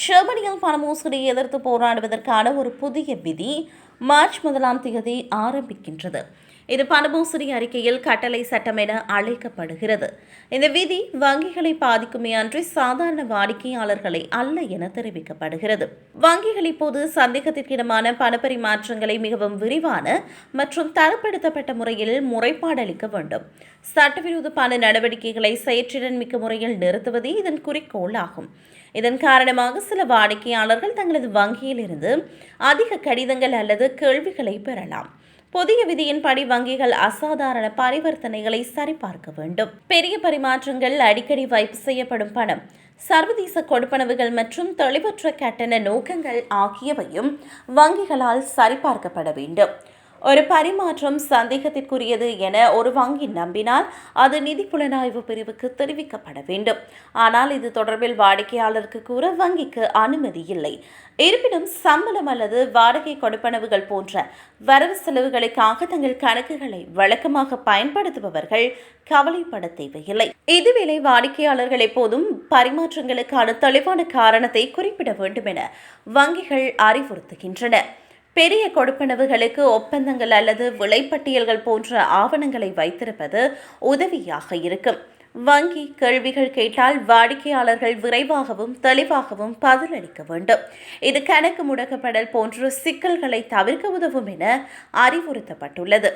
ஜெர்மனியில் பண மோசடியை எதிர்த்து போராடுவதற்கான ஒரு புதிய விதி மார்ச் 1 ஆரம்பிக்கின்றது. இது பண மோசடி அறிக்கையில் கட்டளை சட்டம் என அழைக்கப்படுகிறது. இந்த விதி வங்கிகளை பாதிக்குமே அன்றி சாதாரண வாடிக்கையாளர்களை அல்ல என தெரிவிக்கப்படுகிறது. வங்கிகள் இப்போது சந்தேகத்திற்கிடமான பணப்பரிமாற்றங்களை மிகவும் விரிவான மற்றும் தரப்படுத்தப்பட்ட முறையில் முறைப்பாடு அளிக்க வேண்டும். சட்டவிரோத பண நடவடிக்கைகளை செயற்றிறன் மிக்க முறையில் நிறுத்துவதே இதன் குறிக்கோள் ஆகும். இதன் காரணமாக சில வாடிக்கையாளர்கள் தங்களது வங்கியில் இருந்து அதிக கடிதங்கள் அல்லது கேள்விகளை பெறலாம். புதிய விதியின்படி வங்கிகள் அசாதாரண பரிவர்த்தனைகளை சரிபார்க்க வேண்டும். பெரிய பரிமாற்றங்கள், அடிக்கடி வைப்பு செய்யப்படும் பணம், சர்வதேச கொடுப்பனவுகள் மற்றும் தெளிவற்ற கட்டண நோக்கங்கள் ஆகியவையும் வங்கிகளால் சரிபார்க்கப்பட வேண்டும். ஒரு பரிமாற்றம் சந்தேகத்திற்குரியது என ஒரு வங்கி நம்பினால் அது நிதி புலனாய்வு பிரிவுக்கு தெரிவிக்கப்பட வேண்டும். ஆனால் இது தொடர்பில் வாடிக்கையாளருக்கு கூற வங்கிக்கு அனுமதி இல்லை. இருப்பினும் சம்பளம் அல்லது வாடகை கொடுப்பனவுகள் போன்ற வரவு செலவுகளுக்காக தங்கள் கணக்குகளை வழக்கமாக பயன்படுத்துபவர்கள் கவலைப்பட தேவையில்லை. இதுவேளை வாடிக்கையாளர்கள் எப்போதும் பரிமாற்றங்களுக்கான தெளிவான காரணத்தை குறிப்பிட வேண்டும் என வங்கிகள் அறிவுறுத்துகின்றன. பெரிய கொடுப்பனவுகளுக்கு ஒப்பந்தங்கள் அல்லது விலைப்பட்டியல்கள் போன்ற ஆவணங்களை வைத்திருப்பது உதவியாக இருக்கும். வங்கி கேள்விகள் கேட்டால் வாடிக்கையாளர்கள் விரைவாகவும் தெளிவாகவும் பதிலளிக்க வேண்டும். இது கணக்கு முடக்கப்படல் போன்ற சிக்கல்களை தவிர்க்க உதவும் என அறிவுறுத்தப்பட்டுள்ளது.